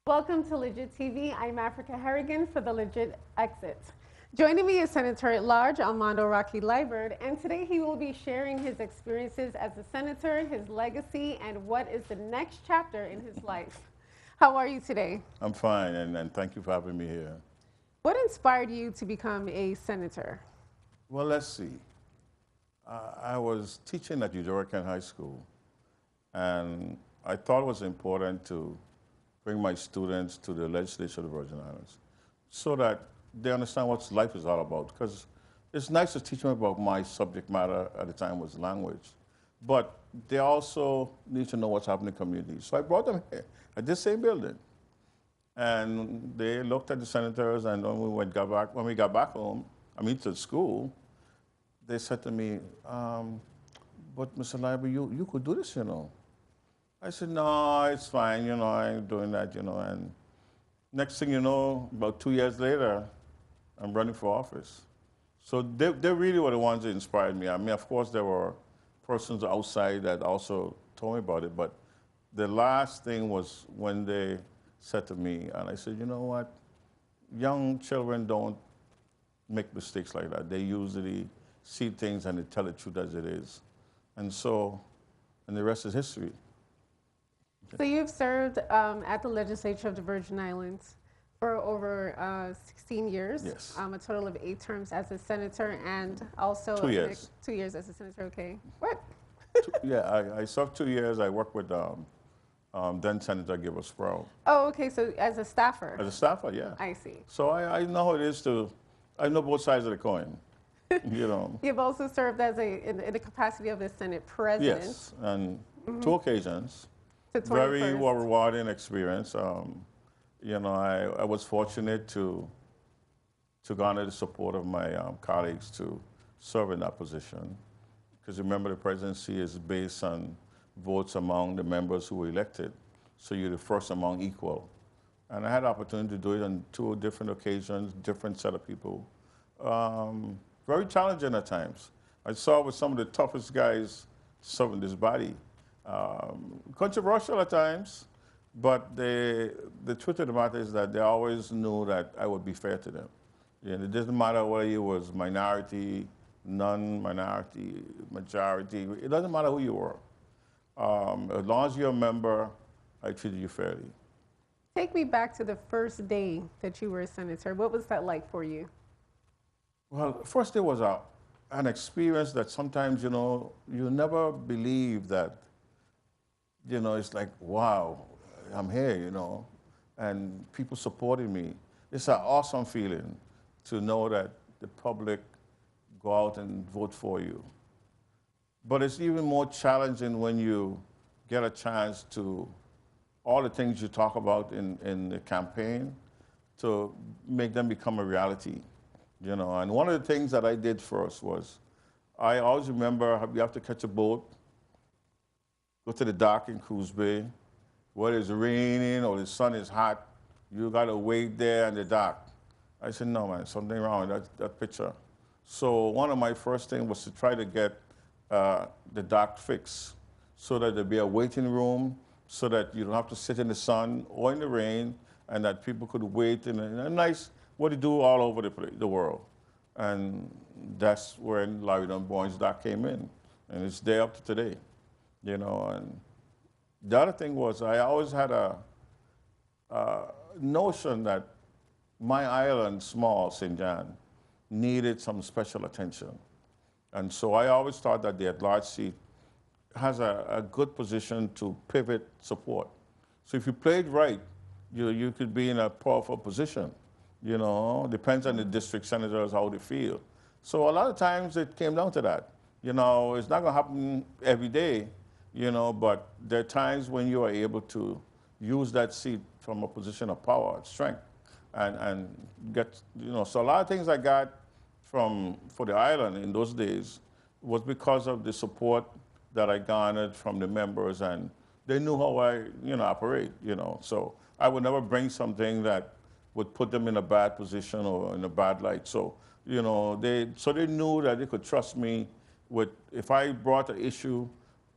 Welcome to Legit TV. I'm Africa Harrigan for the Legit Exit. Joining me is Senator at Large Almando Liburd, and today he will be sharing his experiences as a senator, his legacy, and what is the next chapter in his life. How are you today? I'm fine, and thank you for having me here. What inspired you to become a senator? Well, let's see. I was teaching at Udorakan High School, and I thought it was important to bring my students to the legislature of the Virgin Islands so that they understand what life is all about. Because it's nice to teach them about my subject matter at the time was language, but they also need to know what's happening in the community. So I brought them here at this same building. And they looked at the senators, and when we got back home, to the school, they said to me, but Mr. Liburd, you could do this, I said, no, it's fine, I ain't doing that, And next thing you know, about 2 years later, I'm running for office. So they really were the ones that inspired me. Of course, there were persons outside that also told me about it, but the last thing was when they said to me, and I said, you know what? Young children don't make mistakes like that. They usually see things and they tell the truth as it is. And the rest is history. So you've served at the legislature of the Virgin Islands for over 16 years. Yes. A total of 8 terms as a senator and also 2 years. 2 years as a senator, okay. What? Yeah, I served 2 years. I worked with then Senator Gilbert Sproul. Oh, okay, so as a staffer. As a staffer, yeah. I see. So I know how it is I know both sides of the coin, You've also served as in the capacity of the Senate President. Yes, and 2 occasions. The Very 21st. rewarding experience. I was fortunate to garner the support of my colleagues to serve in that position. Because remember, the presidency is based on votes among the members who were elected. So you're the first among equal. And I had the opportunity to do it on 2 different occasions, different set of people. Very challenging at times. I saw with some of the toughest guys serving this body. Controversial at times, but the truth of the matter is that they always knew that I would be fair to them. It doesn't matter whether you was minority, non-minority, majority. It doesn't matter who you were. As long as you're a member, I treated you fairly. Take me back to the first day that you were a senator. What was that like for you? Well, first day was an experience that sometimes, you never believe that, it's like, wow, I'm here, and people supporting me. It's an awesome feeling to know that the public go out and vote for you. But it's even more challenging when you get a chance to, all the things you talk about in the campaign, to make them become a reality, And one of the things that I did first was, I always remember you have to catch a boat, go to the dock in Coos Bay, whether it's raining or the sun is hot, you got to wait there on the dock. I said, no, man, something wrong with that picture. So one of my first things was to try to get the dock fixed so that there'd be a waiting room so that you don't have to sit in the sun or in the rain and that people could wait in a nice, what they do all over the world. And that's when Larry Dunbar's dock came in. And it's there up to today, And the other thing was I always had a notion that my island, small, St. John, needed some special attention. And so I always thought that the at-large seat has a good position to pivot support. So if you played right, you could be in a powerful position. Depends on the district senators, how they feel. So a lot of times it came down to that. It's not gonna happen every day, but there are times when you are able to use that seat from a position of power, strength, and get, so a lot of things I got for the island in those days was because of the support that I garnered from the members, and they knew how I, operate, So I would never bring something that would put them in a bad position or in a bad light. So, they knew that they could trust me with, if I brought an issue,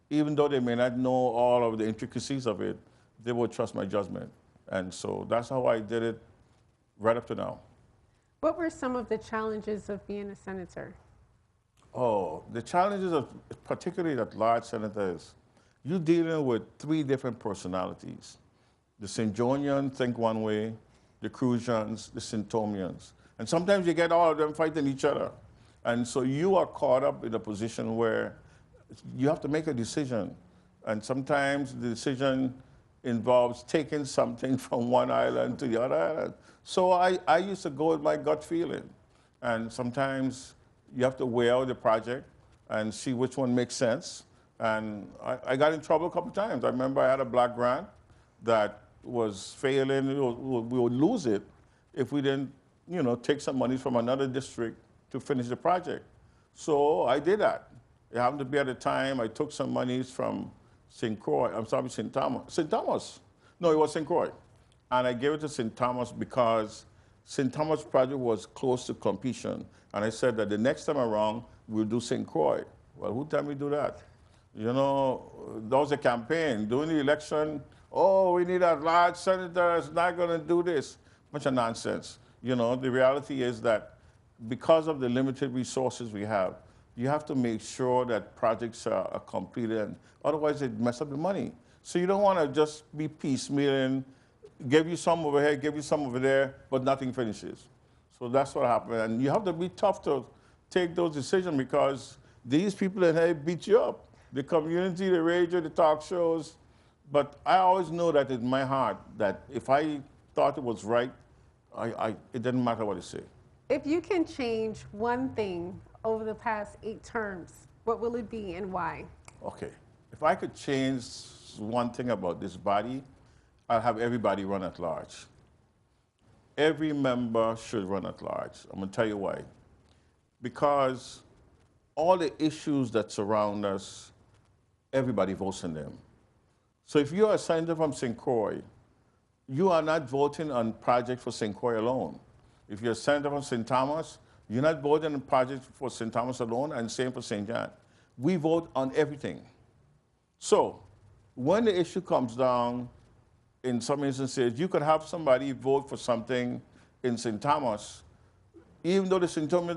even though they may not know all of the intricacies of it, they would trust my judgment. And so that's how I did it right up to now. What were some of the challenges of being a senator? Oh, the challenges of particularly at large senators, you're dealing with three different personalities. The St. Johnians think one way, the Crucians, the Centomians. And sometimes you get all of them fighting each other. And so you are caught up in a position where you have to make a decision. And sometimes the decision involves taking something from one island to the other island. So I used to go with my gut feeling. And sometimes you have to weigh out the project and see which one makes sense. And I got in trouble a couple of times. I remember I had a black grant that was failing. We would lose it if we didn't, take some money from another district to finish the project. So I did that. It happened to be at the time I took some monies from St. Thomas. St. Thomas. No, it was St. Croix. And I gave it to St. Thomas because St. Thomas project was close to completion. And I said that the next time around, we'll do St. Croix. Well, who told me to do that? That was a campaign. During the election, oh, we need a large senator, it's not going to do this. Bunch of nonsense. The reality is that because of the limited resources we have, you have to make sure that projects are completed, and otherwise it mess up the money. So you don't want to just be piecemealing, give you some over here, give you some over there, but nothing finishes. So that's what happened. And you have to be tough to take those decisions because these people in here beat you up. The community, the radio, the talk shows. But I always know that in my heart that if I thought it was right, it didn't matter what they say. If you can change one thing over the past 8 terms, what will it be and why? Okay. If I could change one thing about this body, I'll have everybody run at large. Every member should run at large. I'm going to tell you why. Because all the issues that surround us, everybody votes on them. So if you're a senator from St. Croix, you are not voting on project for St. Croix alone. If you're a senator from St. Thomas, you're not voting on project for St. Thomas alone, and same for St. John. We vote on everything. So when the issue comes down, in some instances, you could have somebody vote for something in St. Thomas, even though the St. Thomas,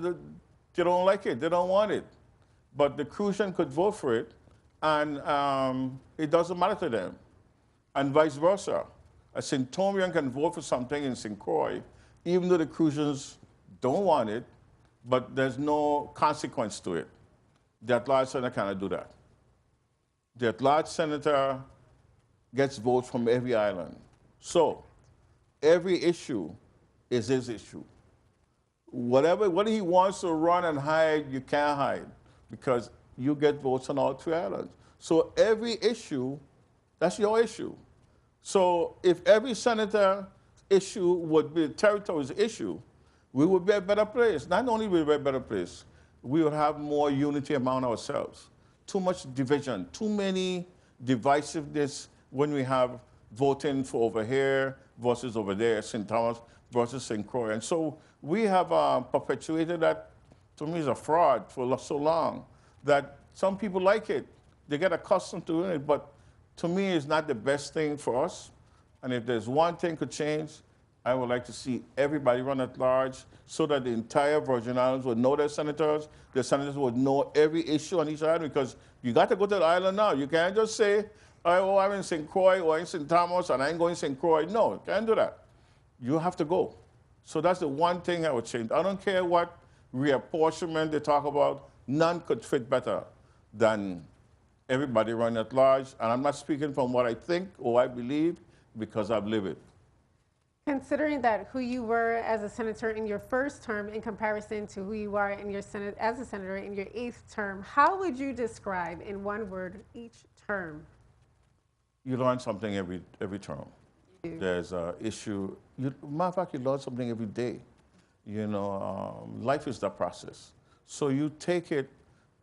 they don't like it, they don't want it. But the Crucian could vote for it, and it doesn't matter to them. And vice versa. A St. Thomian can vote for something in St. Croix, even though the Crucians don't want it, but there's no consequence to it. The at-large senator cannot do that. The at-large senator gets votes from every island. So every issue is his issue. What he wants to run and hide, you can't hide because you get votes on all 3 islands. So every issue, that's your issue. So if every senator issue would be the territory's issue, we would be a better place. Not only would we be a better place, we would have more unity among ourselves. Too much division, too many divisiveness when we have voting for over here versus over there, St. Thomas versus St. Croix. And so we have perpetuated that, to me, is a fraud for so long that some people like it. They get accustomed to it, but to me, it's not the best thing for us. And if there's one thing could change, I would like to see everybody run at large so that the entire Virgin Islands would know their senators would know every issue on each island, because you got to go to the island now. You can't just say, oh, I'm in St. Croix or in St. Thomas and I ain't going to St. Croix. No, you can't do that. You have to go. So that's the one thing I would change. I don't care what reapportionment they talk about. None could fit better than everybody running at large. And I'm not speaking from what I think or I believe, because I've lived it. Considering that who you were as a senator in your first term in comparison to who you are in your as a senator in your 8th term, how would you describe in one word each term? You learn something every term. There's an issue. Matter of fact, you learn something every day. Life is the process. So you take it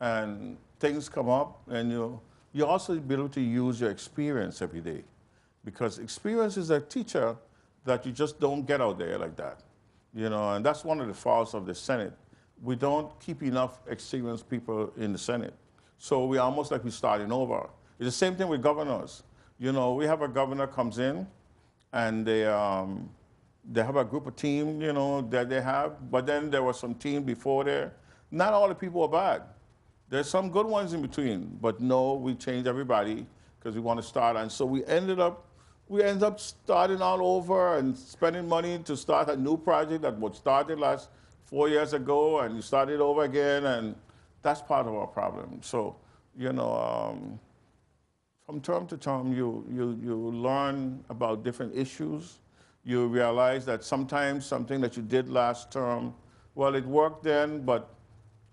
and things come up, and you also be able to use your experience every day. Because experience is a teacher that you just don't get out there like that. And that's one of the faults of the Senate. We don't keep enough experienced people in the Senate. So we're almost like we're starting over. It's the same thing with governors. We have a governor comes in, and they have a group of team, you know, that they have, but then there was some team before there. Not all the people are bad. There's some good ones in between, but no, we changed everybody because we want to start. And so we ended up starting all over and spending money to start a new project that was started last 4 years ago, and you started over again, and that's part of our problem. So, you know, from term to term, you learn about different issues. You realize that sometimes something that you did last term, well, it worked then, but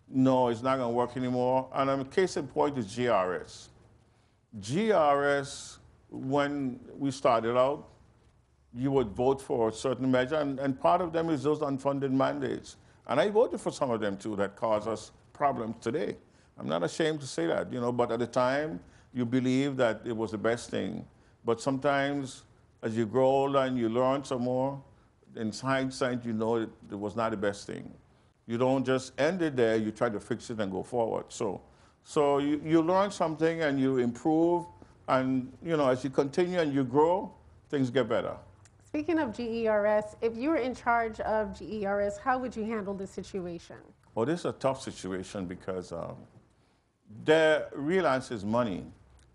no, it's not going to work anymore. And a case in point is GRS. GRS, when we started out, you would vote for a certain measure, and part of them is those unfunded mandates. And I voted for some of them too that cause us problems today. I'm not ashamed to say that, you know, but at the time, you believe that it was the best thing. But sometimes, as you grow older and you learn some more, in hindsight, you know it was not the best thing. You don't just end it there, you try to fix it and go forward. So you learn something and you improve, and you know, as you continue and you grow, things get better. Speaking of GERS, if you were in charge of GERS, how would you handle the situation? Well, this is a tough situation because the real answer is money,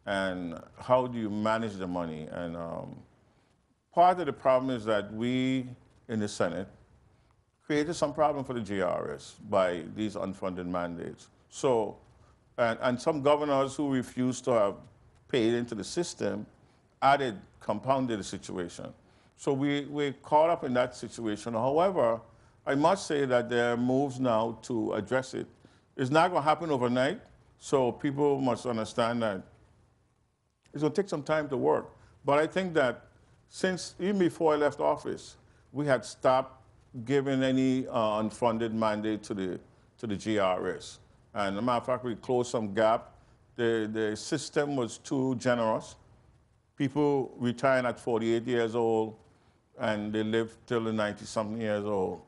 and how do you manage the money? And part of the problem is that we in the Senate created some problem for the GRS by these unfunded mandates. So, and some governors who refused to have paid into the system compounded the situation. So we're caught up in that situation. However, I must say that there are moves now to address it. It's not going to happen overnight, so people must understand that it's going to take some time to work. But I think that since, even before I left office, we had stopped giving any unfunded mandate to the GRS. And as a matter of fact, we closed some gap. The system was too generous. People retiring at 48 years old, and they live till the 90-something years old.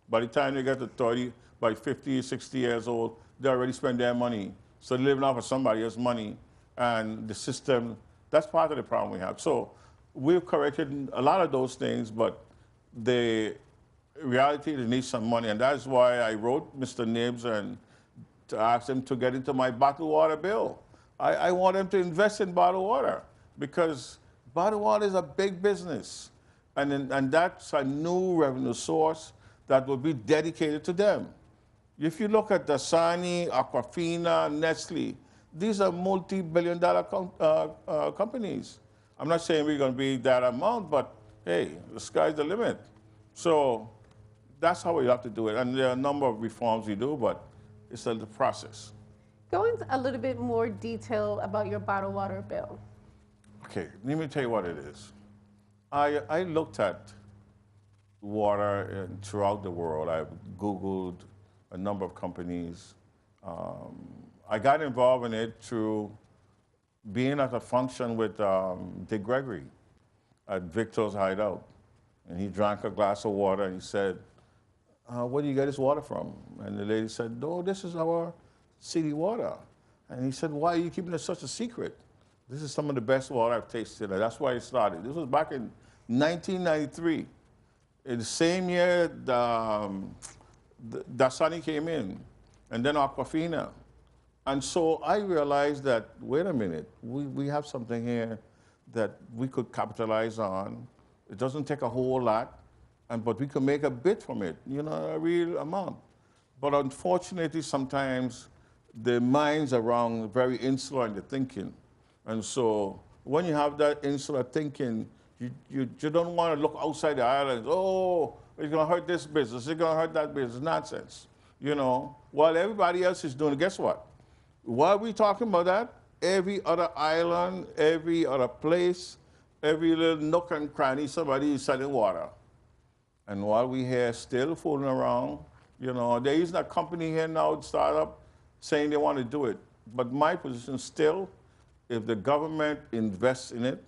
By the time they get to 30, by 50, 60 years old, they already spent their money. So they're living off of somebody else's money. And the system, that's part of the problem we have. So we've corrected a lot of those things, but the reality, they need some money. And that's why I wrote Mr. Nibs and to ask him to get into my bottled water bill. I want him to invest in bottled water because bottled water is a big business. And that's a new revenue source that will be dedicated to them. If you look at Dasani, Aquafina, Nestle, these are multi-billion-dollar companies. I'm not saying we're going to be that amount, but hey, the sky's the limit. So that's how we have to do it. And there are a number of reforms we do, but it's a process. Go into a little bit more detail about your bottled water bill. Okay, let me tell you what it is. I looked at water throughout the world. I've Googled a number of companies. I got involved in it through being at a function with Dick Gregory at Victor's Hideout. And he drank a glass of water and he said, where do you get this water from? And the lady said, no, this is our city water. And he said, why are you keeping it such a secret? This is some of the best water I've tasted. And that's why it started. This was back in 1993. In the same year, Dasani came in, and then Aquafina. And so I realized that, wait a minute, we have something here that we could capitalize on. It doesn't take a whole lot, but we can make a bit from it, you know, a real amount. But unfortunately, sometimes the minds are wrong, very insular in the thinking. And so when you have that insular thinking, you don't want to look outside the islands. Oh, it's going to hurt this business. It's going to hurt that business. Nonsense. You know, while everybody else is doing it, guess what? While we're talking about that, every other island, every other place, every little nook and cranny, somebody is selling water. And while we're here still fooling around, you know, there isn't a company here now, startup, saying they want to do it. But my position still, if the government invests in it,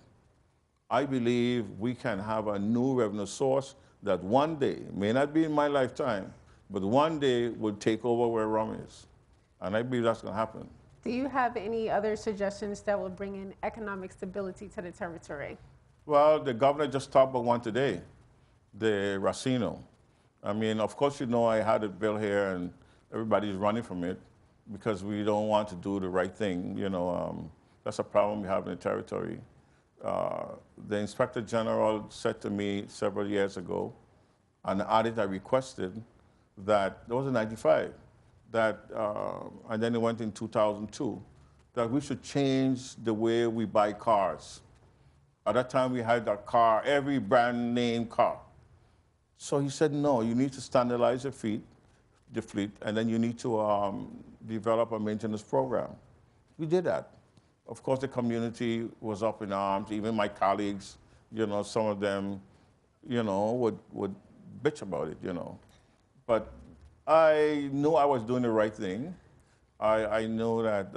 I believe we can have a new revenue source that one day, may not be in my lifetime, but one day will take over where rum is. And I believe that's going to happen. Do you have any other suggestions that will bring in economic stability to the territory? Well, the governor just talked about one today, the Racino. I mean, of course, you know, I had a bill here and everybody's running from it because we don't want to do the right thing. You know, that's a problem we have in the territory. The Inspector General said to me several years ago, an audit I requested, that there was in 95, that, and then it went in 2002, that we should change the way we buy cars. At that time, we had a car, every brand name car. So he said, no, you need to standardize the fleet, and then you need to develop a maintenance program. We did that. Of course, the community was up in arms, even my colleagues, you know, some of them, you know, would bitch about it, you know. But I knew I was doing the right thing. I knew that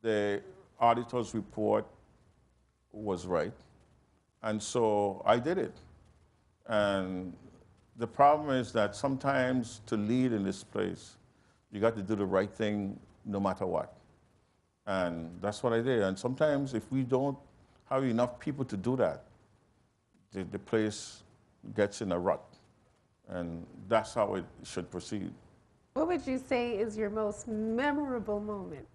the auditor's report was right. And so I did it. And the problem is that sometimes to lead in this place, you got to do the right thing no matter what. And that's what I did. And sometimes if we don't have enough people to do that, the place gets in a rut. And that's how it should proceed. What would you say is your most memorable moment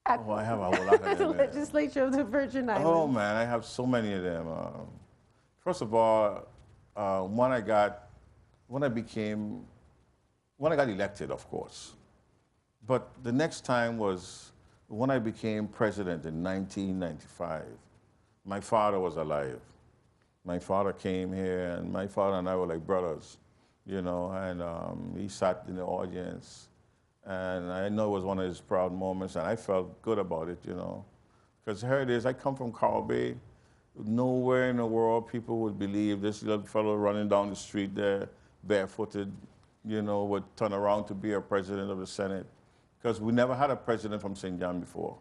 Oh, I have a whole lot at of the them. legislature of the Virgin Islands? Oh man, I have so many of them. First of all, when I got elected, of course. But the next time was when I became president in 1995. My father was alive. My father came here, and my father and I were like brothers, you know, and he sat in the audience. And I know it was one of his proud moments, and I felt good about it, you know. Because here it is, I come from Coral Bay. Nowhere in the world people would believe this little fellow running down the street there, barefooted, you know, would turn around to be a president of the Senate. Because we never had a president from St. John before.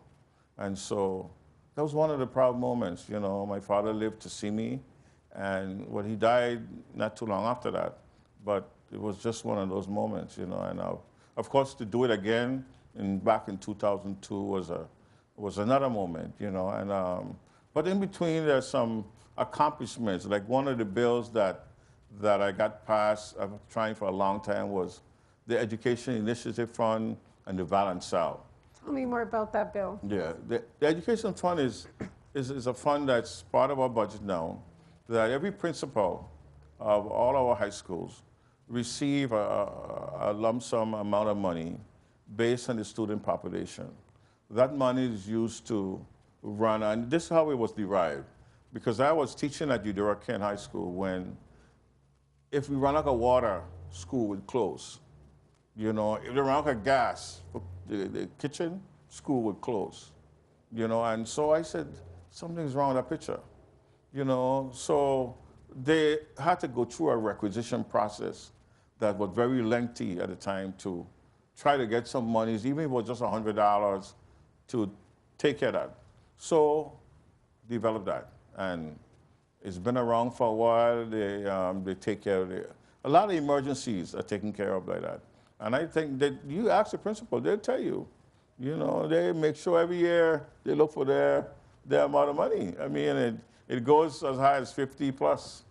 And so that was one of the proud moments, you know. My father lived to see me, and well, he died not too long after that. But it was just one of those moments, you know. And of course, to do it again back in 2002 was another moment, you know. And but in between, there's some accomplishments. Like one of the bills that I got passed, I've been trying for a long time, was the Education Initiative Fund and the Valansal. Tell me more about that bill. Yeah, the Education Fund is a fund that's part of our budget now, that every principal of all our high schools receive a lump sum amount of money based on the student population. That money is used to run, and this is how it was derived. Because I was teaching at Eudora Kent High School when, if we run out of water, school would close. You know, if they run out of gas, the kitchen, school would close. You know, and so I said, something's wrong with that picture. You know, so they had to go through a requisition process that was very lengthy at the time to try to get some monies, even if it was just $100, to take care of that. So developed that, and it's been around for a while. They take care of it. A lot of emergencies are taken care of like that. And I think that you ask the principal, they'll tell you. You know, they make sure every year they look for their amount of money. I mean, it goes as high as 50 plus,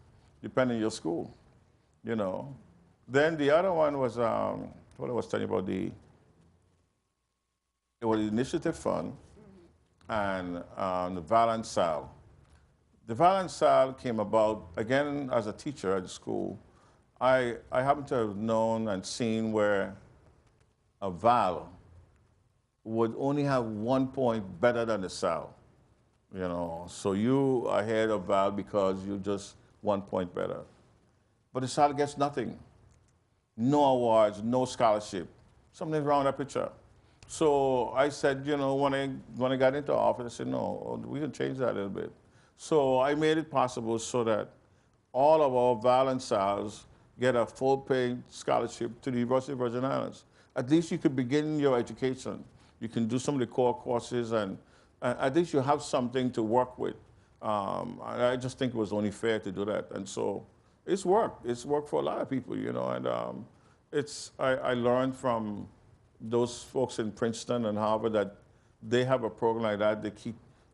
depending on your school, you know. Then the other one was, what I was telling you about, it was the Initiative Fund and the Valansal. The Valansal came about, again, as a teacher at the school. I happen to have known and seen where a Val would only have 1 point better than the Sal. You know, so you are ahead of Val because you're just 1 point better. But the Sal gets nothing. No awards, no scholarship. Something's wrong with that picture. So I said, you know, when I got into office, I said, no, we can change that a little bit. So I made it possible so that all of our Val and Sals get a full-paid scholarship to the University of Virgin Islands. At least you could begin your education. You can do some of the core courses, and at least you have something to work with. I just think it was only fair to do that. And so it's worked. It's worked for a lot of people, you know. And I learned from those folks in Princeton and Harvard that they have a program like that.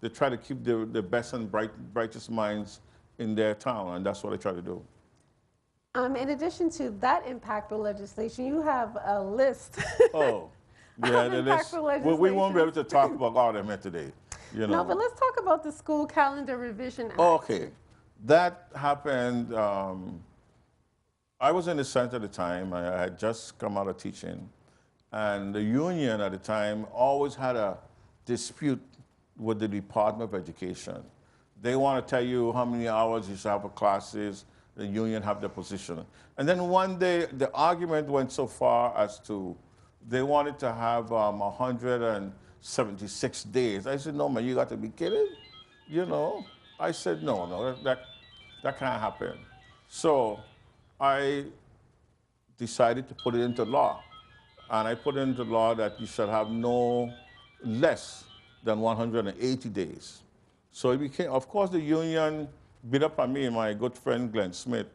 they try to keep the best and brightest minds in their town, and that's what I try to do. In addition to that impactful legislation, you have a list Oh, yeah, of that is, impactful we won't be able legislation. to talk about all of them here today, you No, but know. let's talk about the School Calendar Revision Act. Okay, that happened. I was in the Senate at the time. I had just come out of teaching. And the union at the time always had a dispute with the Department of Education. They want to tell you how many hours you should have for classes. The union have their position. And then one day, the argument went so far as to they wanted to have 176 days. I said, no, man, you got to be kidding. You know, I said, no, no, that can't happen. So I decided to put it into law. And I put into law that you should have no less than 180 days. So it became, of course, the union beat up on me. My good friend Glenn Smith,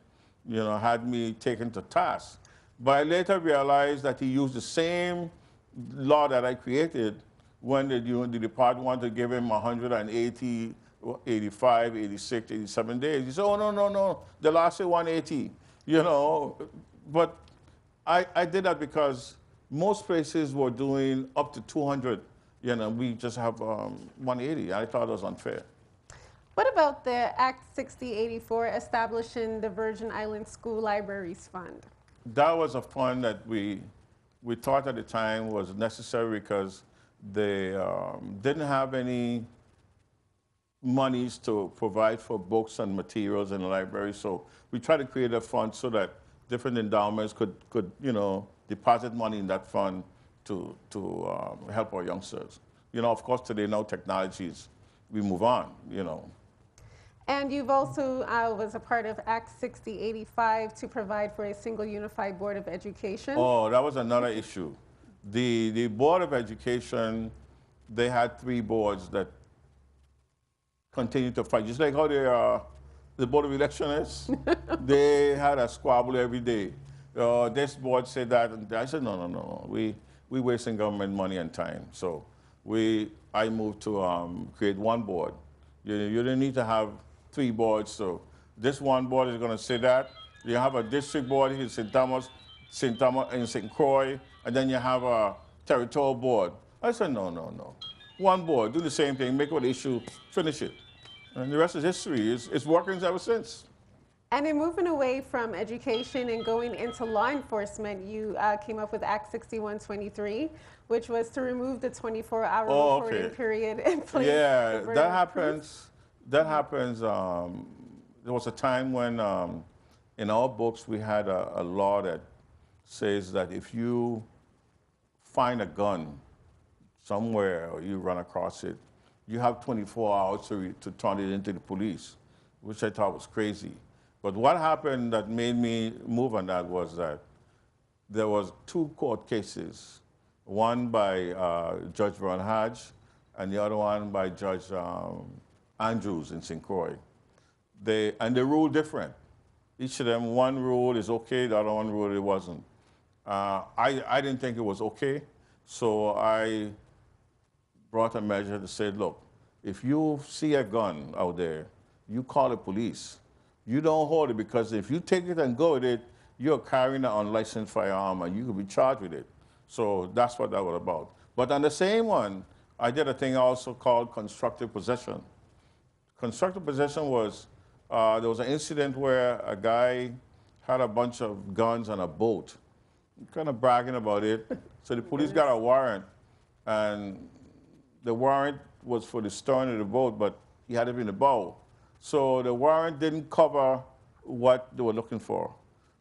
you know, had me taken to task. But I later realized that he used the same law that I created when the department wanted to give him 180, 85, 86, 87 days. He said, oh, no, no, no, the law said 180, you know. But I did that because most places were doing up to 200, you know, we just have 180. I thought it was unfair. What about the Act 6084 establishing the Virgin Islands School Libraries Fund? That was a fund that we thought at the time was necessary because they didn't have any monies to provide for books and materials in the library. So we tried to create a fund so that different endowments could you know, deposit money in that fund to help our youngsters. You know, of course, today now technologies, we move on, you know. And you've also was a part of Act 6085 to provide for a single unified board of education. Oh, that was another issue. The Board of Education, they had 3 boards that continued to fight, just like how the Board of Election is. They had a squabble every day. This board said that, and I said, no, no, no, we wasting government money and time. So I moved to create one board. You don't need to have 3 boards. So this one board is going to say that. You have a district board in St. Thomas, and St. Croix, and then you have a territorial board. I said, no, no, no. One board, do the same thing, make what issue, finish it. And the rest is history. It's working ever since. And in moving away from education and going into law enforcement, you came up with Act 6123, which was to remove the 24-hour reporting period in place. Yeah, that happens. That happens. There was a time when in our books we had a law that says that if you find a gun somewhere or you run across it, you have 24 hours to turn it into the police, which I thought was crazy. But what happened that made me move on that was that there was 2 court cases, one by Judge Ron Hodge and the other one by Judge Andrews in St. Croix. They ruled different. Each of them, one rule is okay, the other one rule it wasn't. I didn't think it was okay, so I brought a measure to say, look, if you see a gun out there, you call the police. You don't hold it, because if you take it and go with it, you're carrying an unlicensed firearm and you could be charged with it. So that's what that was about. But on the same one, I did a thing also called constructive possession. Constructive possession was, there was an incident where a guy had a bunch of guns on a boat, kind of bragging about it. So the police got a warrant, and the warrant was for the stern of the boat, but he had it in the bow. So the warrant didn't cover what they were looking for.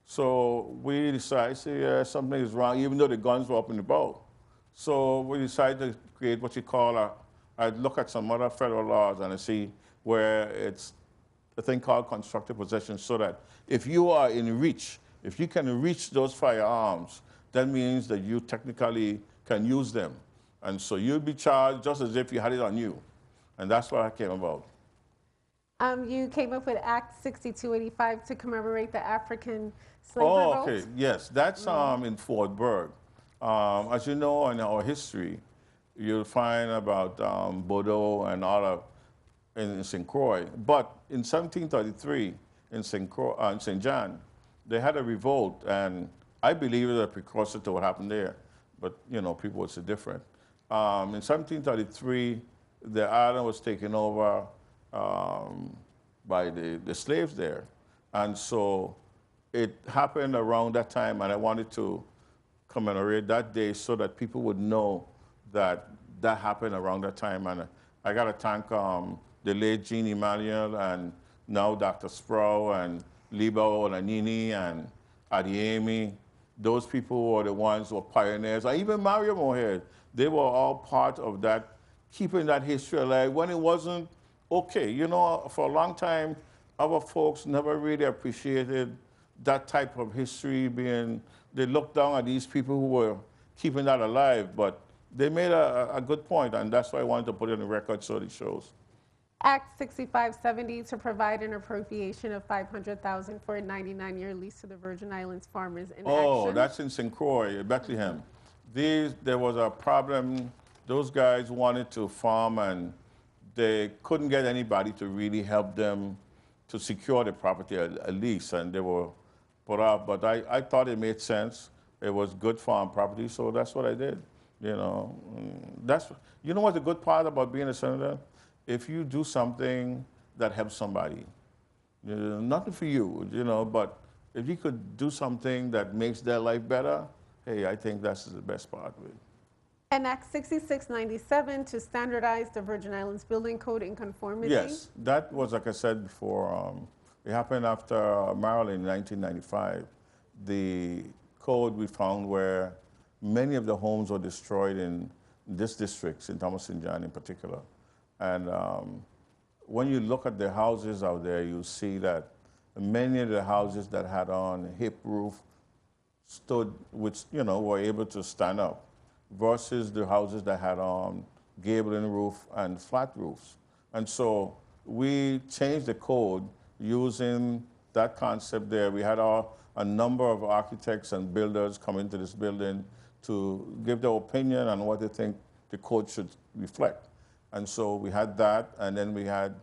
So we decided, yeah, something is wrong, even though the guns were up in the bow. So we decided to create what you call I'd look at some other federal laws and I see where it's a thing called constructive possession, so that if you are in reach, if you can reach those firearms, that means that you technically can use them. And so you'll be charged just as if you had it on you. And that's what I came about. You came up with Act 6285 to commemorate the African slave Oh, revolt. okay, yes, that's in Fort Berg. As you know, in our history, you'll find about Bordeaux and other in St. Croix. But in 1733, in St. John, they had a revolt, and I believe it was a precursor to what happened there. But, you know, people would say different. In 1733, the island was taken over by the slaves there. And so it happened around that time, and I wanted to commemorate that day so that people would know that that happened around that time. And I got to thank the late Jean Emmanuel and now Dr. Sproul and Liba Olanini and Adiemi. Those people were the ones who were pioneers. Or even Mario Mohed, they were all part of that, keeping that history alive when it wasn't okay. You know, for a long time, our folks never really appreciated that type of history being, they looked down at these people who were keeping that alive, but they made a good point, and that's why I wanted to put it on the record so it shows. Act 6570 to provide an appropriation of $500,000 for a 99-year lease to the Virgin Islands farmers in Oh, action. that's in St. Croix, Bethlehem. There was a problem. Those guys wanted to farm, and they couldn't get anybody to really help them to secure the property, at least, and they were put out. But I thought it made sense. It was good farm property, so that's what I did. You know, you know what's the good part about being a senator? If you do something that helps somebody, you know, nothing for you, you know, but if you could do something that makes their life better, hey, I think that's the best part of it. And Act 6697 to standardize the Virgin Islands Building Code in conformity. Yes, that was, like I said before, it happened after Maryland in 1995. The code we found where many of the homes were destroyed in this district, St. Thomas St. John in particular. And when you look at the houses out there, you see that many of the houses that had on hip roof stood, which, you know, were able to stand up, versus the houses that had on gable-in roof and flat roofs. And so we changed the code using that concept there. We had a number of architects and builders come into this building to give their opinion on what they think the code should reflect. And so we had that, and then we had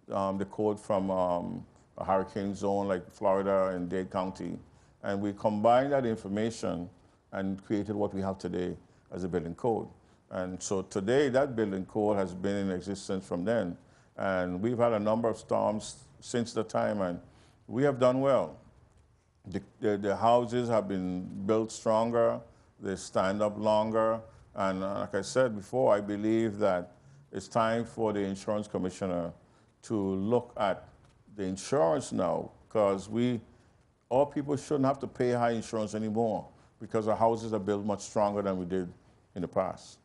the code from a hurricane zone like Florida and Dade County. And we combined that information and created what we have today as a building code. And so today, that building code has been in existence from then. And we've had a number of storms since the time, and we have done well. The houses have been built stronger, they stand up longer, and like I said before, I believe that it's time for the insurance commissioner to look at the insurance now, because all people shouldn't have to pay high insurance anymore because our houses are built much stronger than we did in the past.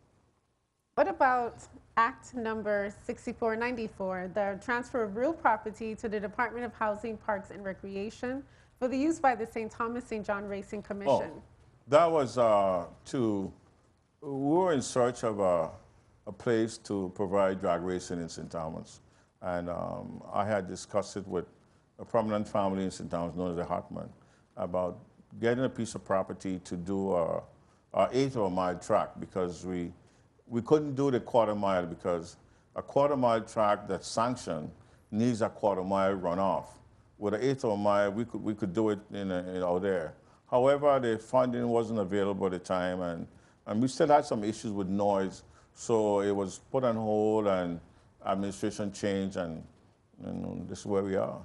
What about Act number 6494, the transfer of real property to the Department of Housing, Parks, and Recreation for the use by the St. Thomas St. John Racing Commission? Oh, that was we were in search of a place to provide drag racing in St. Thomas. And I had discussed it with a prominent family in St. Thomas known as the Hartman about getting a piece of property to do our 8 of a mile track, because we couldn't do the quarter mile because a quarter mile track that's sanctioned needs a quarter mile runoff. With an 8 of a mile, we could do it out there. However, the funding wasn't available at the time, and we still had some issues with noise, so it was put on hold, and administration changed, and this is where we are.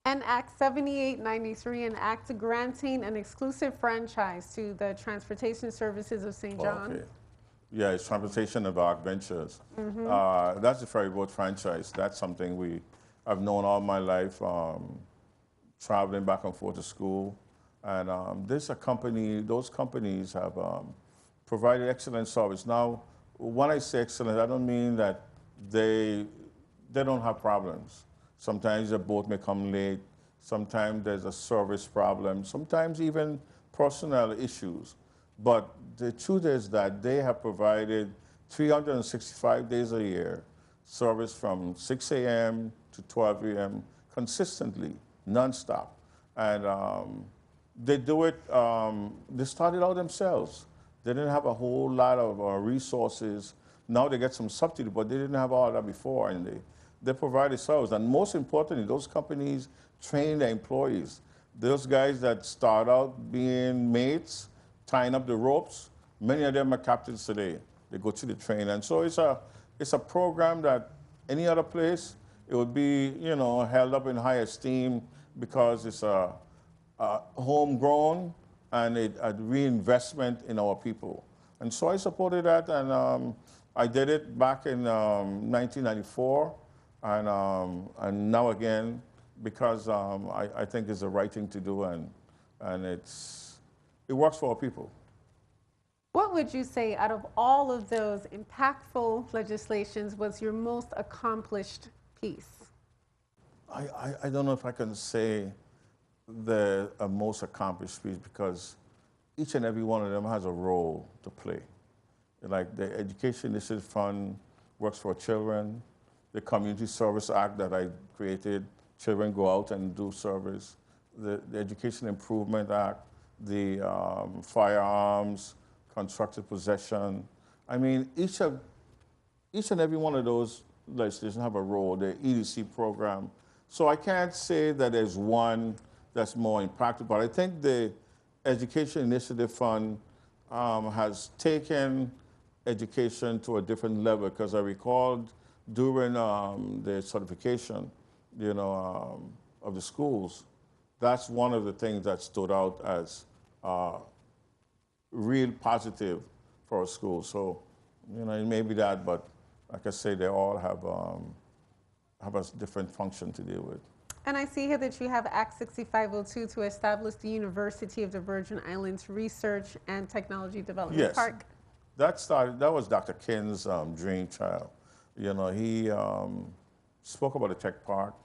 And Act 7893, an act granting an exclusive franchise to the Transportation Services of St. John. Okay. Yeah, it's Transportation of Arc Ventures. That's a ferry boat franchise. That's something I've known all my life, traveling back and forth to school. And there's a company, those companies have provided excellent service. Now, when I say excellent, I don't mean that they don't have problems. Sometimes a boat may come late. Sometimes there's a service problem. Sometimes even personnel issues. But the truth is that they have provided 365 days a year service from 6 a.m. to 12 a.m. consistently, nonstop. And they do it, they started out themselves. They didn't have a whole lot of resources. Now they get some subsidy, but they didn't have all that before. And they provide the service. And most importantly, those companies train their employees. Those guys that start out being mates, tying up the ropes, many of them are captains today. They go to the training. And so it's a program that any other place, it would be, you know, held up in high esteem because it's a homegrown and a reinvestment in our people. And so I supported that, and I did it back in 1994, and now again, because I think it's the right thing to do, and it works for our people. What would you say out of all of those impactful legislations was your most accomplished piece? I don't know if I can say the most accomplished piece, because each and every one of them has a role to play. Like the Education Initiative Fund works for children, the Community Service Act that I created, children go out and do service, the Education Improvement Act, the firearms, constructive possession. I mean, each and every one of those legislations have a role, the EDC program. So I can't say that there's one that's more impactful, but I think the Education Initiative Fund has taken education to a different level, because I recalled during the certification, you know, of the schools, that's one of the things that stood out as real positive for our schools. So, you know, it may be that, but like I say, they all have a different function to deal with. And I see here that you have Act 6502 to establish the University of the Virgin Islands Research and Technology Development Park. That was Dr. Kin's dream child. You know, he spoke about the tech park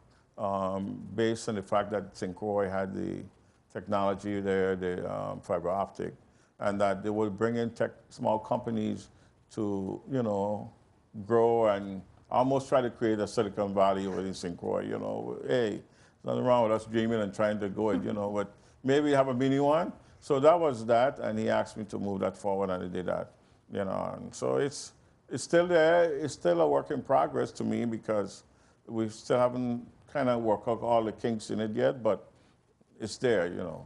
based on the fact that St. Croix had the technology there, the fiber optic, and that they would bring in small companies to, you know, grow and almost try to create a Silicon Valley over in St. Croix. You know, hey, there's nothing wrong with us dreaming and trying to go it, you know, but maybe have a mini one. So that was that, and he asked me to move that forward, and I did that. You know, and so it's still there. It's still a work in progress to me, because we still haven't kind of worked out all the kinks in it yet, but it's there, you know.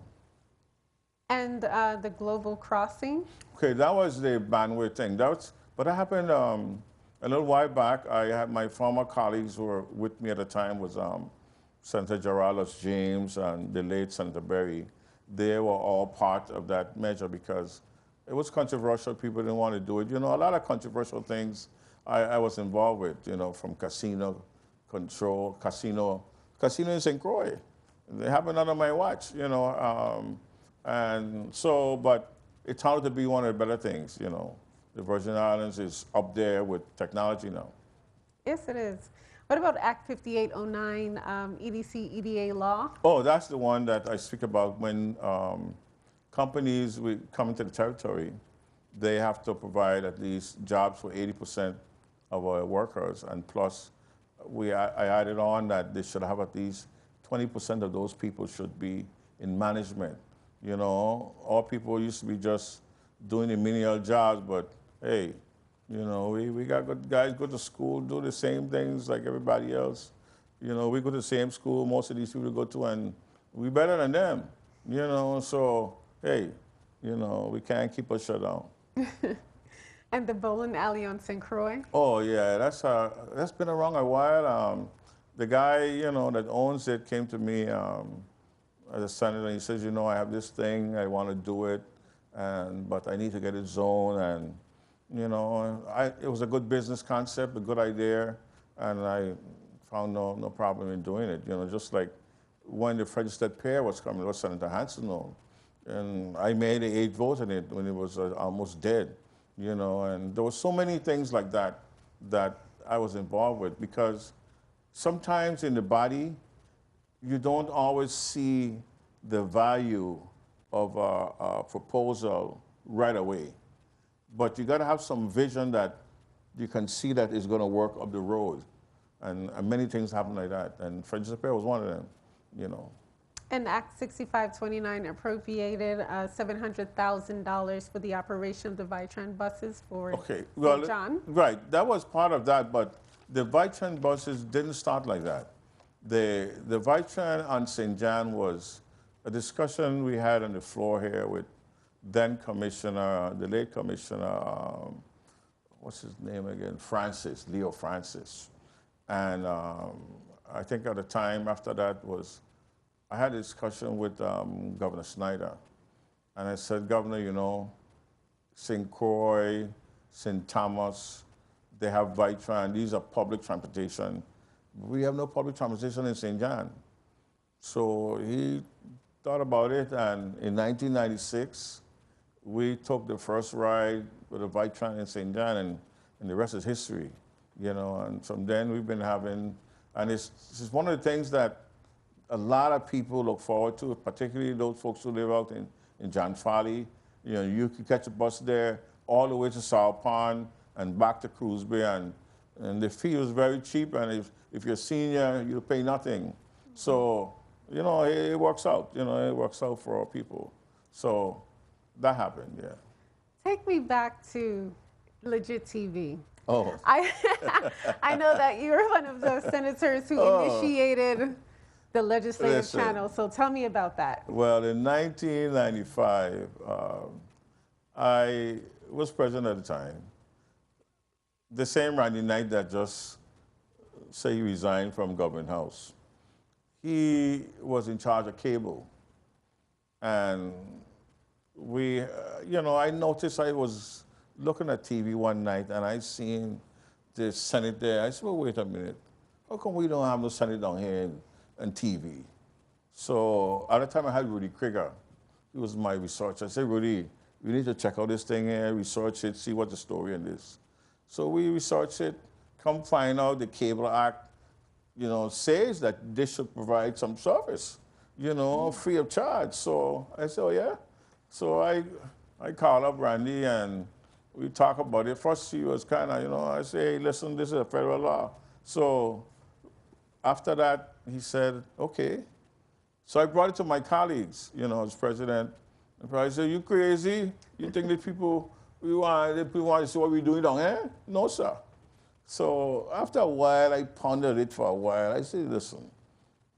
And the Global Crossing? Okay, that was the bandwidth thing. But that happened a little while back. I had my former colleagues who were with me at the time was Senator Geraldus James and the late Senator Berry. They were all part of that measure because it was controversial. People didn't want to do it. You know, a lot of controversial things I was involved with, you know, from casino control, casino in St. Croix. They happened under my watch, you know. And so, but it turned out to be one of the better things, you know. The Virgin Islands is up there with technology now. Yes, it is. What about Act 5809, EDC, EVA Law? Oh, that's the one that I speak about when companies come into the territory. They have to provide at least jobs for 80% of our workers, and plus I added on that they should have at least 20% of those people should be in management. You know, all people used to be just doing the menial jobs, but hey, you know, we got good guys go to school, do the same things like everybody else. You know, we go to the same school most of these people go to, and we better than them. You know, so hey, you know, we can't keep us shut down. And the bowling alley on St. Croix? Oh yeah, that's been around a while. The guy, you know, that owns it came to me as a senator, and he says, you know, I have this thing, I want to do it, but I need to get it zoned, and you know, it was a good business concept, a good idea, and I found no problem in doing it. You know, just like when the registered pair was coming, it was Senator Hansen on, and I made 8 votes on it when it was almost dead. You know, and there were so many things like that that I was involved with, because sometimes in the body, you don't always see the value of a proposal right away. But you got to have some vision that you can see that is going to work up the road. And many things happen like that. And Frederick Repair was one of them, you know. And Act 6529 appropriated $700,000 for the operation of the Vitran Buses for okay. Well, St. John. Right. That was part of that, but the Vitran buses didn't start like that. The Vitran on St. John was a discussion we had on the floor here with then Commissioner, the late Commissioner, what's his name again? Leo Francis. And I think at the time after that was, I had a discussion with Governor Snyder. And I said, Governor, you know, St. Croix, St. Thomas, they have Vitran. These are public transportation. We have no public transportation in St. John. So he thought about it, and in 1996, we took the first ride with a Vitran in St. John, and the rest is history, you know. And from then we've been having, and it's one of the things that a lot of people look forward to, particularly those folks who live out in John Folly. You know, you can catch a bus there all the way to South Pond and back to Cruz Bay, and the fee is very cheap, and if you're a senior, you'll pay nothing. So, you know, it works out, you know, it works out for all people. So that happened, yeah. Take me back to Legit TV. Oh. I know that you were one of the senators who initiated the legislative channel, so tell me about that. Well, in 1995, I was president at the time. The same Randy Knight that just said he resigned from Government House. He was in charge of cable. And we, you know, I noticed I was looking at TV one night and I seen the Senate there. I said, well, wait a minute. How come we don't have no Senate down here on TV? So at the time I had Rudy Krieger. He was my researcher. I said, Rudy, we need to check out this thing here, research it, see what the story in this. So we researched it, come find out the Cable Act, you know, says that they should provide some service, you know, free of charge. So I said, oh yeah? So I called up Randy and we talked about it. First she was kind of, you know, I say, hey, listen, this is a federal law. So after that, he said, okay. So I brought it to my colleagues, you know, as president. And I said, you crazy? You think that people want to see what we're doing down here? No, sir. So after a while, I pondered it for a while. I said, listen,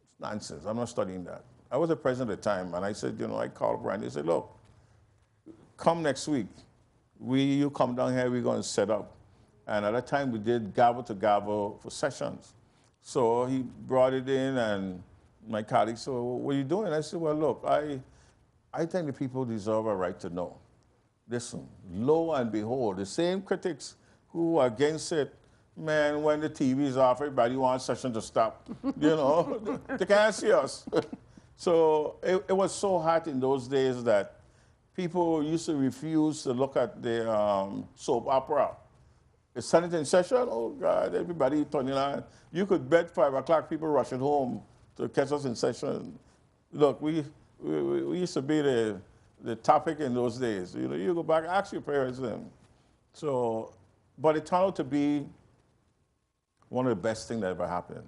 it's nonsense. I'm not studying that. I was the president at the time, and I said, you know, I called Randy. I said, look, come next week. You come down here, we're going to set up. And at that time, we did gavel to gavel for sessions. So he brought it in, and my colleagues said, well, what are you doing? I said, well, look, I think the people deserve a right to know. Listen, lo and behold, the same critics who are against it, man, when the TV is off, everybody wants session to stop. You know, they can't see us. So it was so hot in those days that people used to refuse to look at the soap opera. The Senate in session, oh God, everybody turning on. You could bet 5 o'clock people rushing home to catch us in session. Look, we used to be the topic in those days. You know, you go back, ask your parents then. So, but it turned out to be one of the best things that ever happened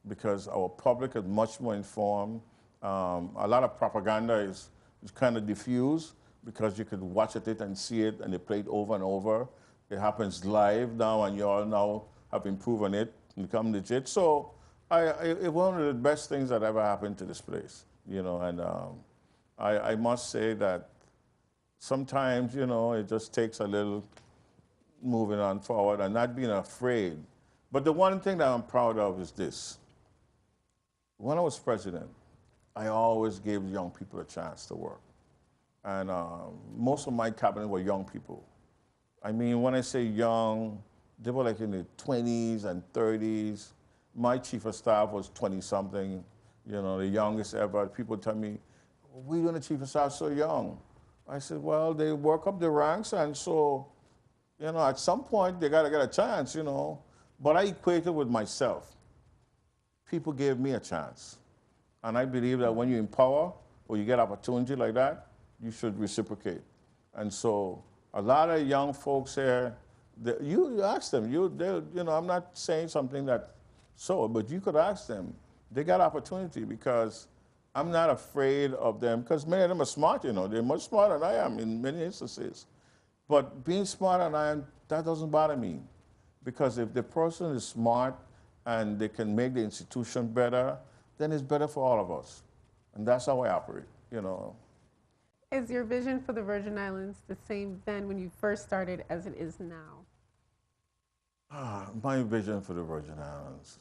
because our public is much more informed. A lot of propaganda is kind of diffused because you could watch it and see it and they play it over and over. It happens live now and you all now have improved on it and become legit. So it's one of the best things that ever happened to this place, you know, and I must say that sometimes, you know, it just takes a little moving on forward and not being afraid. But the one thing that I'm proud of is this. When I was president, I always gave young people a chance to work. And most of my cabinet were young people. I mean, when I say young, they were like in the 20s and 30s. My chief of staff was 20-something, you know, the youngest ever. People tell me, why are the chief of staff so young? I said, well, they work up the ranks, and so, you know, at some point, they got to get a chance, you know. But I equated with myself. People gave me a chance. And I believe that when you empower or you get opportunity like that, you should reciprocate. And so a lot of young folks here, you ask them, you know, I'm not saying something that but you could ask them. They got opportunity because I'm not afraid of them because many of them are smart, you know. They're much smarter than I am in many instances. But being smarter than I am, that doesn't bother me. Because if the person is smart and they can make the institution better, then it's better for all of us. And that's how I operate, you know. Is your vision for the Virgin Islands the same then when you first started as it is now? My vision for the Virgin Islands.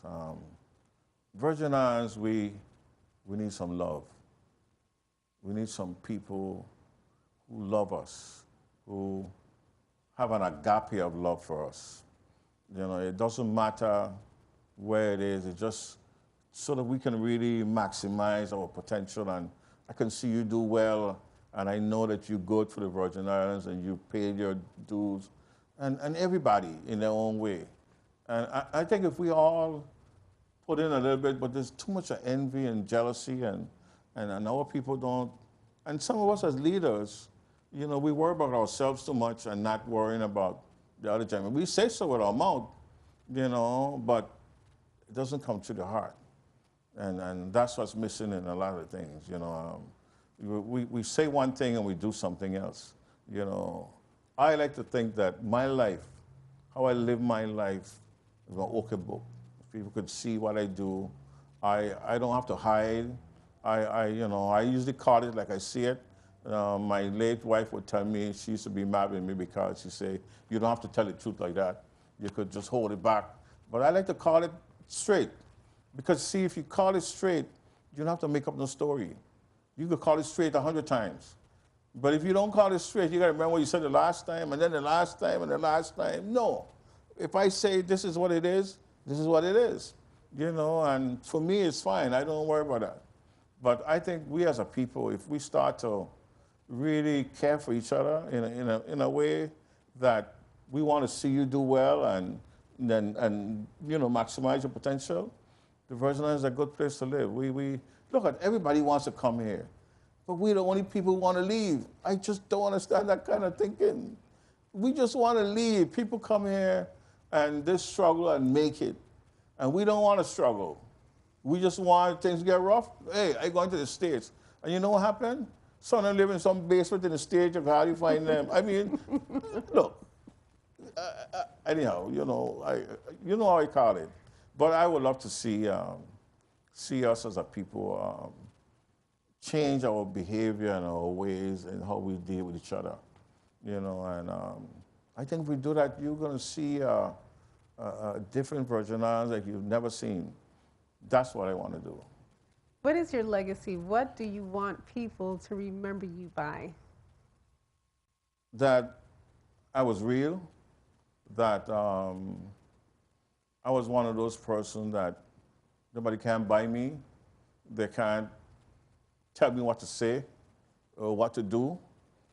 Virgin Islands, we need some love. We need some people who love us, who have an agape of love for us. You know, it doesn't matter where it is, it's just so that we can really maximize our potential, and I can see you do well, and I know that you're good for the Virgin Islands and you paid your dues, and everybody in their own way. And I think if we all put in a little bit, but there's too much of envy and jealousy, and our people don't, and some of us as leaders, you know, we worry about ourselves too much and not worrying about the other gentleman. We say so with our mouth, you know, but it doesn't come to the heart. And that's what's missing in a lot of things, you know. We say one thing and we do something else, you know. I like to think that my life, how I live my life, is an open book. If people could see what I do, I don't have to hide. You know, I usually call it like I see it. My late wife would tell me, she used to be mad with me because she said, you don't have to tell the truth like that. You could just hold it back. But I like to call it straight. Because see, if you call it straight, you don't have to make up no story. You could call it straight 100 times. But if you don't call it straight, you gotta remember what you said the last time, and then the last time, and the last time. No. If I say this is what it is, this is what it is. You know, and for me, it's fine. I don't worry about that. But I think we as a people, if we start to really care for each other in a way that we want to see you do well and you know, maximize your potential, the Virgin Islands is a good place to live. We look at everybody wants to come here, but we're the only people who want to leave. I just don't understand that kind of thinking. We just want to leave. People come here and they struggle and make it, and we don't want to struggle. We just want things to get rough. Hey, I go into the States, and you know what happened? Son, I live in some basement in the States. How do you find them? I mean, look. Anyhow, you know how I call it. But I would love to see us as a people change our behavior and our ways and how we deal with each other. You know, and I think if we do that, you're going to see a different Virgin Islands like you've never seen. That's what I want to do. What is your legacy? What do you want people to remember you by? That I was real, that I was one of those persons that nobody can buy me. They can't tell me what to say or what to do.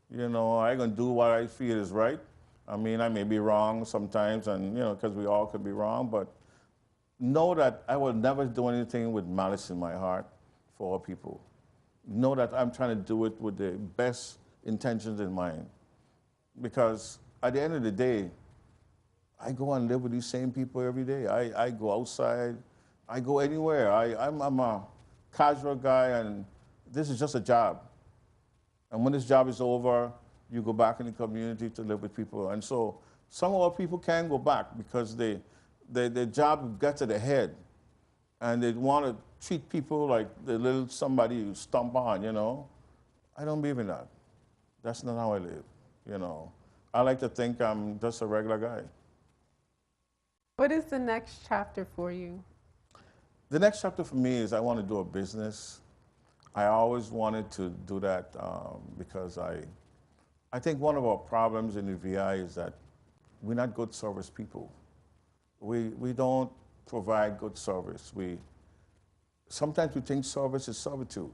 You know, I'm going to do what I feel is right. I mean, I may be wrong sometimes, and, you know, because we all could be wrong, but know that I will never do anything with malice in my heart for all people. Know that I'm trying to do it with the best intentions in mind. Because at the end of the day, I go and live with these same people every day. I go outside, I go anywhere. I'm a casual guy, and this is just a job. And when this job is over, you go back in the community to live with people. And so some of our people can go back because their job gets to the head, and they want to treat people like the little somebody you stomp on, you know. I don't believe in that. That's not how I live, you know. I like to think I'm just a regular guy. What is the next chapter for you? The next chapter for me is I want to do a business. I always wanted to do that because I think one of our problems in the VI is that we're not good service people. We don't provide good service. Sometimes we think service is servitude.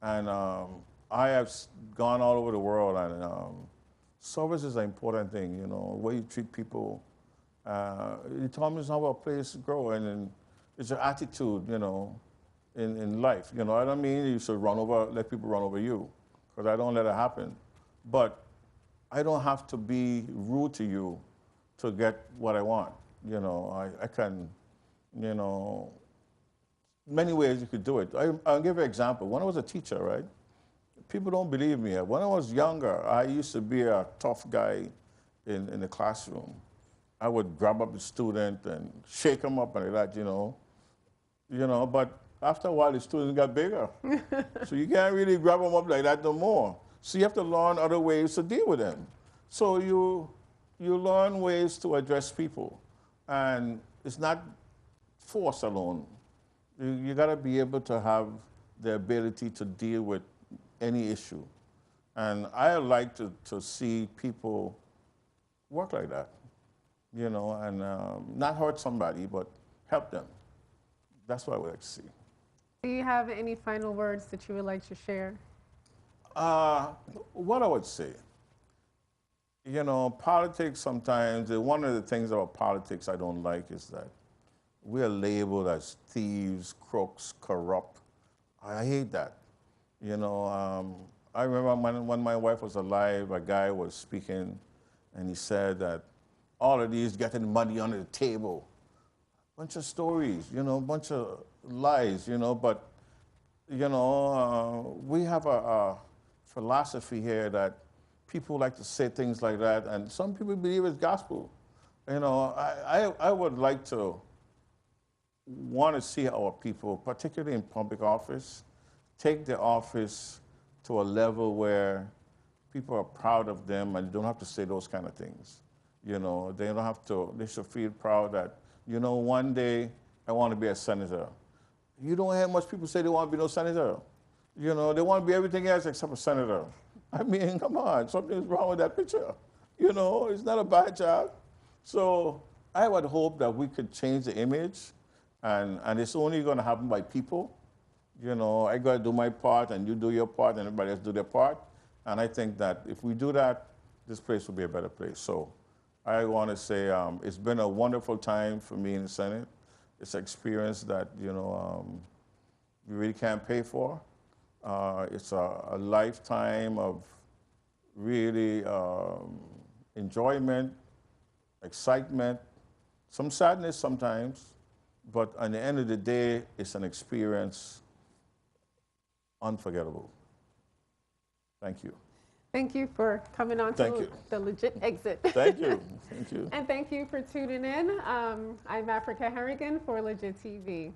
And I have gone all over the world, and service is an important thing, you know, the way you treat people. It determines how a place grows, and it's your attitude, you know, in life. You know, I don't mean you should let people run over you, because I don't let it happen. But I don't have to be rude to you to get what I want. You know, I can, you know, many ways you could do it. I'll give you an example. When I was a teacher, right, people don't believe me. When I was younger, I used to be a tough guy in the classroom. I would grab up the student and shake him up and like that, but after a while, the students got bigger. So you can't really grab them up like that no more. So you have to learn other ways to deal with them. So you learn ways to address people. And it's not force alone. You got to be able to have the ability to deal with any issue. And I like to see people work like that, and not hurt somebody, but help them. That's what I would like to see. Do you have any final words that you would like to share? What I would say, politics sometimes, one of the things about politics I don't like is that we are labeled as thieves, crooks, corrupt. I hate that. I remember when my wife was alive, a guy was speaking, and he said that all of these getting money under the table. Bunch of stories, bunch of lies, but, we have a philosophy here that people like to say things like that, and some people believe it's gospel. I would like to want to see our people, particularly in public office, take their office to a level where people are proud of them and don't have to say those kind of things. They don't have to, they should feel proud that, one day I want to be a senator. You don't hear much people say they want to be no senator. They want to be everything else except a senator. I mean, come on, something's wrong with that picture. It's not a bad job. So I would hope that we could change the image, and it's only going to happen by people. I got to do my part, and you do your part, and everybody else do their part. And I think that if we do that, this place will be a better place. So I want to say it's been a wonderful time for me in the Senate. It's an experience that, you really can't pay for. It's a lifetime of really enjoyment, excitement, some sadness sometimes, but at the end of the day, it's an experience unforgettable. Thank you. Thank you for coming on to the Legit Exit. Thank you. Thank you. And thank you for tuning in. I'm Africah Harrigan for Legit TV.